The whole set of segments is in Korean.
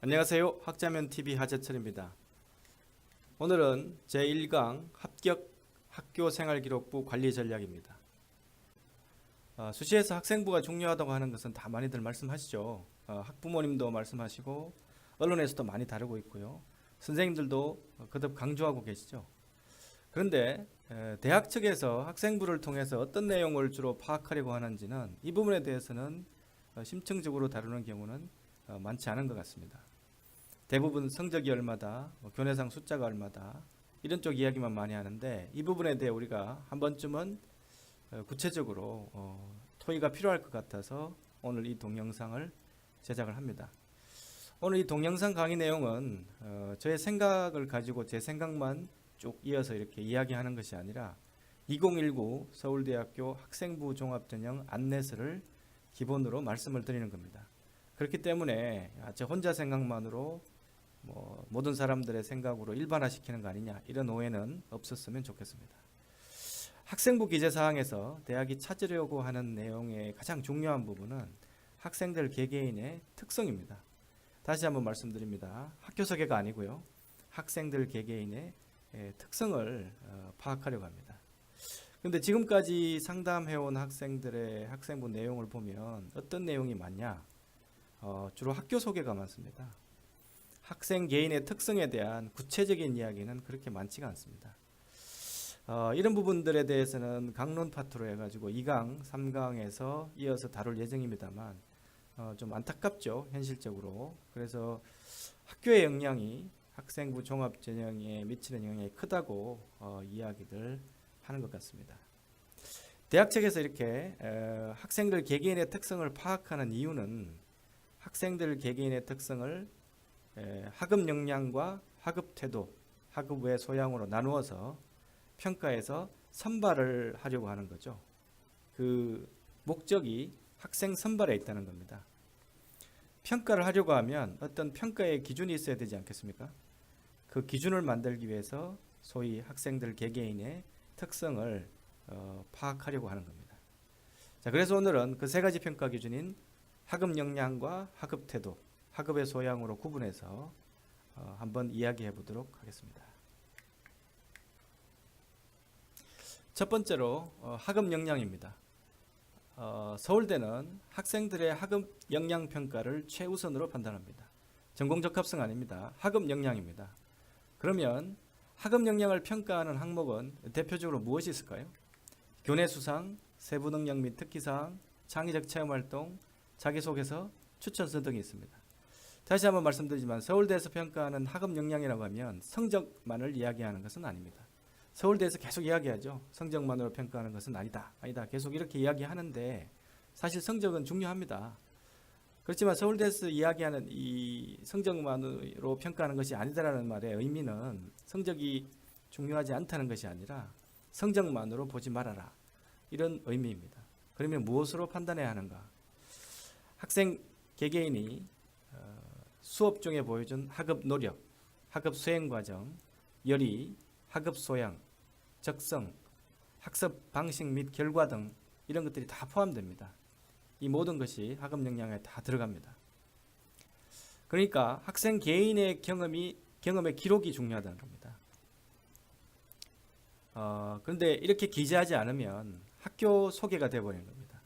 안녕하세요. 학자면TV 하재철입니다. 오늘은 제1강 합격 학교생활기록부 관리전략입니다. 수시에서 학생부가 중요하다고 하는 것은 다 많이들 말씀하시죠. 학부모님도 말씀하시고 언론에서도 많이 다루고 있고요. 선생님들도 거듭 강조하고 계시죠. 그런데 대학 측에서 학생부를 통해서 어떤 내용을 주로 파악하려고 하는지는 이 부분에 대해서는 심층적으로 다루는 경우는 많지 않은 것 같습니다. 대부분 성적이 얼마다, 교내상 숫자가 얼마다 이런 쪽 이야기만 많이 하는데 이 부분에 대해 우리가 한 번쯤은 구체적으로 토의가 필요할 것 같아서 오늘 이 동영상을 제작을 합니다. 오늘 이 동영상 강의 내용은 저의 생각을 가지고 제 생각만 쭉 이어서 이렇게 이야기하는 것이 아니라 2019 서울대학교 학생부 종합전형 안내서를 기본으로 말씀을 드리는 겁니다. 그렇기 때문에 저 혼자 생각만으로 모든 사람들의 생각으로 일반화시키는 거 아니냐 이런 오해는 없었으면 좋겠습니다. 학생부 기재사항에서 대학이 찾으려고 하는 내용의 가장 중요한 부분은 학생들 개개인의 특성입니다. 다시 한번 말씀드립니다. 학교 소개가 아니고요. 학생들 개개인의 특성을 파악하려고 합니다. 그런데 지금까지 상담해온 학생들의 학생부 내용을 보면 어떤 내용이 많냐? 주로 학교 소개가 많습니다. 학생 개인의 특성에 대한 구체적인 이야기는 그렇게 많지가 않습니다. 이런 부분들에 대해서는 강론 파트로 해가지고 2강, 3강에서 이어서 다룰 예정입니다만 좀 안타깝죠, 현실적으로. 그래서 학교의 영향이 학생부 종합전형에 미치는 영향이 크다고 이야기를 하는 것 같습니다. 대학 측에서 이렇게 학생들 개개인의 특성을 파악하는 이유는 학생들 개개인의 특성을 학업 역량과 학업 태도, 학업 외 소양으로 나누어서 평가해서 선발을 하려고 하는 거죠. 그 목적이 학생 선발에 있다는 겁니다. 평가를 하려고 하면 어떤 평가의 기준이 있어야 되지 않겠습니까? 그 기준을 만들기 위해서 소위 학생들 개개인의 특성을 파악하려고 하는 겁니다. 자, 그래서 오늘은 그 세 가지 평가 기준인 학업 역량과 학업 태도, 학업의 소양으로 구분해서 한번 이야기해 보도록 하겠습니다. 첫 번째로 학업 역량입니다. 서울대는 학생들의 학업 역량 평가를 최우선으로 판단합니다. 전공 적합성 아닙니다. 학업 역량입니다. 그러면 학업 역량을 평가하는 항목은 대표적으로 무엇이 있을까요? 교내 수상, 세부 능력 및 특기사항, 창의적 체험활동, 자기소개서, 추천서 등이 있습니다. 다시 한번 말씀드리지만 서울대에서 평가하는 학업 역량이라고 하면 성적만을 이야기하는 것은 아닙니다. 서울대에서 계속 이야기하죠. 성적만으로 평가하는 것은 아니다. 계속 이렇게 이야기하는데 사실 성적은 중요합니다. 그렇지만 서울대에서 이야기하는 이 성적만으로 평가하는 것이 아니다라는 말의 의미는 성적이 중요하지 않다는 것이 아니라 성적만으로 보지 말아라. 이런 의미입니다. 그러면 무엇으로 판단해야 하는가? 학생 개개인이 수업 중에 보여준 학업 노력, 학업 수행 과정, 열의, 학업 소양, 적성, 학습 방식 및 결과 등 이런 것들이 다 포함됩니다. 이 모든 것이 학업 역량에 다 들어갑니다. 그러니까 학생 개인의 경험의 기록이 중요하다는 겁니다. 그런데 이렇게 기재하지 않으면 학교 소개가 되어버리는 겁니다.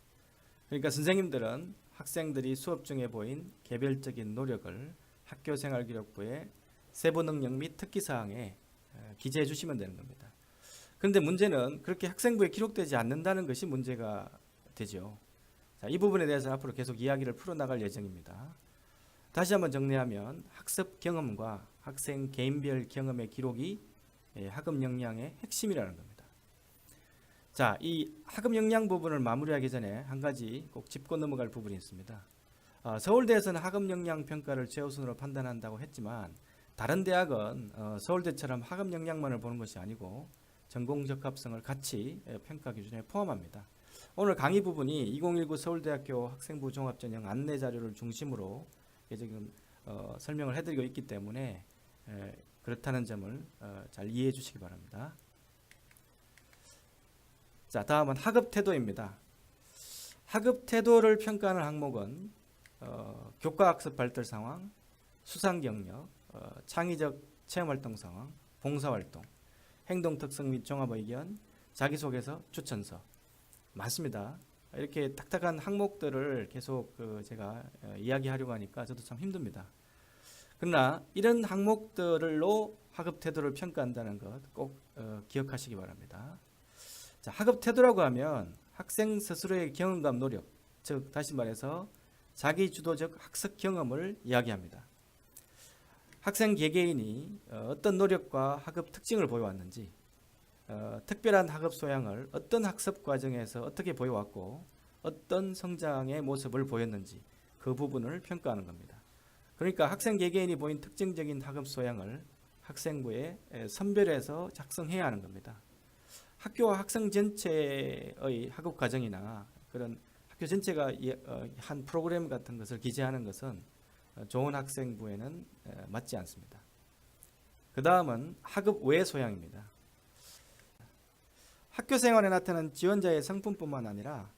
그러니까 선생님들은 학생들이 수업 중에 보인 개별적인 노력을 학교생활기록부에 세부 능력 및 특기사항에 기재해 주시면 되는 겁니다. 그런데 문제는 그렇게 학생부에 기록되지 않는다는 것이 문제가 되죠. 자, 이 부분에 대해서 앞으로 계속 이야기를 풀어나갈 예정입니다. 다시 한번 정리하면 학습 경험과 학생 개인별 경험의 기록이 학업 역량의 핵심이라는 겁니다. 자, 이 학업 역량 부분을 마무리하기 전에 한 가지 꼭 짚고 넘어갈 부분이 있습니다. 서울대에서는 학업 역량 평가를 최우선으로 판단한다고 했지만 다른 대학은 서울대처럼 학업 역량만을 보는 것이 아니고 전공 적합성을 같이 평가 기준에 포함합니다. 오늘 강의 부분이 2019 서울대학교 학생부 종합전형 안내 자료를 중심으로 지금 설명을 해드리고 있기 때문에 그렇다는 점을 잘 이해해 주시기 바랍니다. 자, 다음은 학업 태도입니다. 학업 태도를 평가하는 항목은 교과 학습 발달 상황, 수상 경력, 창의적 체험활동 상황, 봉사활동, 행동 특성 및 종합 의견, 자기소개서, 추천서 많습니다. 이렇게 딱딱한 항목들을 계속 제가 이야기하려고 하니까 저도 참 힘듭니다. 그러나 이런 항목들로 학업 태도를 평가한다는 것 꼭 기억하시기 바랍니다. 자, 학업 태도라고 하면 학생 스스로의 경험과 노력, 즉 다시 말해서 자기주도적 학습 경험을 이야기합니다. 학생 개개인이 어떤 노력과 학업 특징을 보여왔는지, 특별한 학업 소양을 어떤 학습 과정에서 어떻게 보여왔고 어떤 성장의 모습을 보였는지 그 부분을 평가하는 겁니다. 그러니까 학생 개개인이 보인 특징적인 학업 소양을 학생부에 선별해서 작성해야 하는 겁니다. 학교와 학생 전체의 학업 과정이나 그런 학교 전체가 한 프로그램 같은 것을 기재하는 것은 좋은 학생부에는 맞지 않습니다. 그 다음은 학업 외 소양입니다. 학교 생활에 나타나는 지원자의 성품뿐만 아니라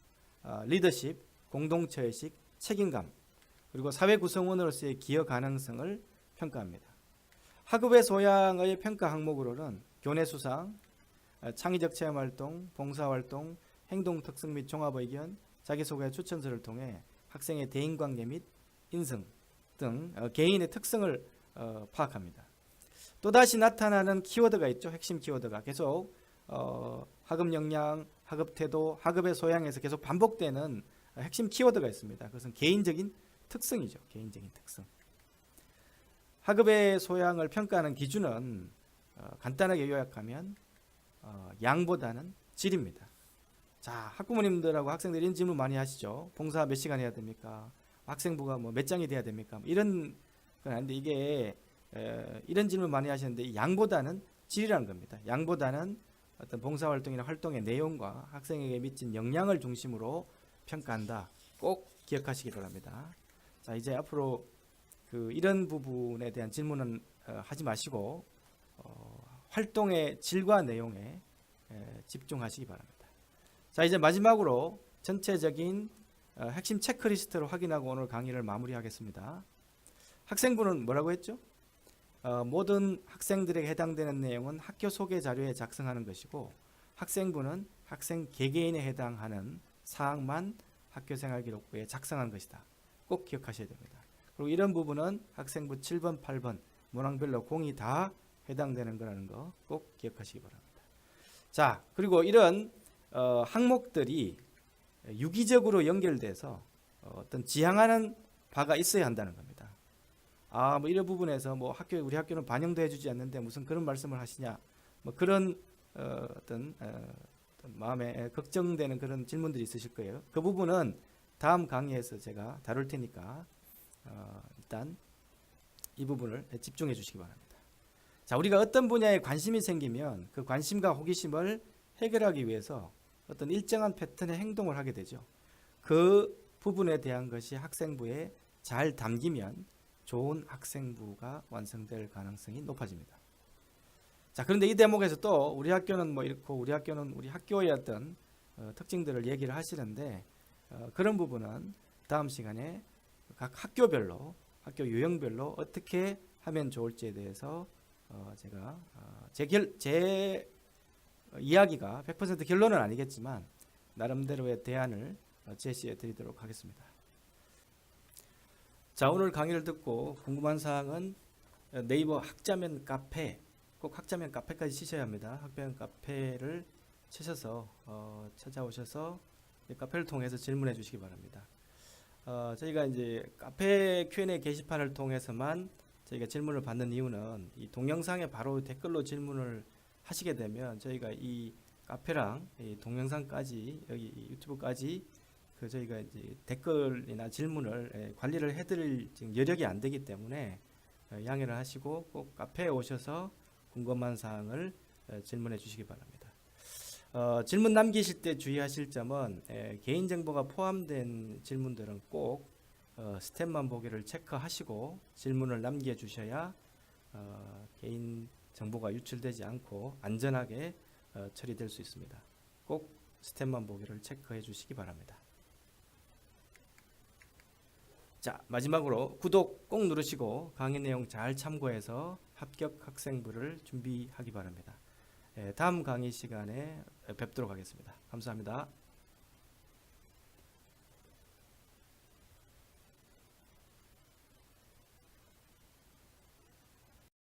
리더십, 공동체의식, 책임감, 그리고 사회 구성원으로서의 기여 가능성을 평가합니다. 학업의 소양의 평가 항목으로는 교내 수상, 창의적 체험활동, 봉사활동, 행동 특성 및 종합의견, 자기소개 추천서를 통해 학생의 대인관계 및 인성 등 개인의 특성을 파악합니다. 또다시 나타나는 키워드가 있죠. 핵심 키워드가 계속 학업 역량, 학업 태도, 학업의 소양에서 계속 반복되는 핵심 키워드가 있습니다. 그것은 개인적인 특성이죠. 개인적인 특성. 학업의 소양을 평가하는 기준은 간단하게 요약하면 양보다는 질입니다. 자, 학부모님들하고 학생들이 이런 질문 많이 하시죠. 봉사 몇 시간 해야 됩니까? 학생부가 뭐 몇 장이 돼야 됩니까? 이런 건 아닌데 이게 이런 질문 많이 하시는데 양보다는 질이라는 겁니다. 양보다는 어떤 봉사활동이나 활동의 내용과 학생에게 미친 영향을 중심으로 평가한다. 꼭 기억하시기 바랍니다. 자, 이제 앞으로 이런 부분에 대한 질문은 하지 마시고 활동의 질과 내용에 집중하시기 바랍니다. 자, 이제 마지막으로 전체적인 핵심 체크리스트를 확인하고 오늘 강의를 마무리하겠습니다. 학생부는 뭐라고 했죠? 모든 학생들에게 해당되는 내용은 학교 소개 자료에 작성하는 것이고 학생부는 학생 개개인에 해당하는 사항만 학교생활기록부에 작성한 것이다. 꼭 기억하셔야 됩니다. 그리고 이런 부분은 학생부 7번, 8번 문항별로 공이 다 해당되는 거라는 거 꼭 기억하시기 바랍니다. 자, 그리고 이런 항목들이 유기적으로 연결돼서 어떤 지향하는 바가 있어야 한다는 겁니다. 뭐 이런 부분에서 뭐 우리 학교는 반영도 해주지 않는데 무슨 그런 말씀을 하시냐, 뭐 그런 어떤 마음에 걱정되는 그런 질문들이 있으실 거예요. 그 부분은 다음 강의에서 제가 다룰 테니까 일단 이 부분을 집중해 주시기 바랍니다. 자, 우리가 어떤 분야에 관심이 생기면 그 관심과 호기심을 해결하기 위해서 어떤 일정한 패턴의 행동을 하게 되죠. 그 부분에 대한 것이 학생부에 잘 담기면 좋은 학생부가 완성될 가능성이 높아집니다. 자, 그런데 이 대목에서 또 우리 학교는 뭐 이렇고 우리 학교는 우리 학교의 어떤 특징들을 얘기를 하시는데 그런 부분은 다음 시간에 각 학교별로 학교 유형별로 어떻게 하면 좋을지에 대해서 제가 제 이야기가 100% 결론은 아니겠지만 나름대로의 대안을 제시해 드리도록 하겠습니다. 자, 오늘 강의를 듣고 궁금한 사항은 네이버 학자면 카페, 꼭 학자면 카페까지 치셔야 합니다. 학자면 카페를 치셔서 찾아오셔서 카페를 통해서 질문해 주시기 바랍니다. 저희가 이제 카페 Q&A 게시판을 통해서만 저희가 질문을 받는 이유는 이 동영상에 바로 댓글로 질문을 하시게 되면 저희가 이 카페랑 이 동영상까지 여기 유튜브까지 저희가 이제 댓글이나 질문을 관리를 해드릴 지금 여력이 안 되기 때문에 양해를 하시고 꼭 카페에 오셔서 궁금한 사항을 질문해 주시기 바랍니다. 질문 남기실 때 주의하실 점은 개인정보가 포함된 질문들은 꼭 스텝만 보기를 체크하시고 질문을 남겨주셔야 개인 정보가 유출되지 않고 안전하게 처리될 수 있습니다. 꼭 스텝만 보기를 체크해 주시기 바랍니다. 자, 마지막으로 구독 꼭 누르시고 강의 내용 잘 참고해서 합격 학생부를 준비하기 바랍니다. 다음 강의 시간에 뵙도록 하겠습니다. 감사합니다.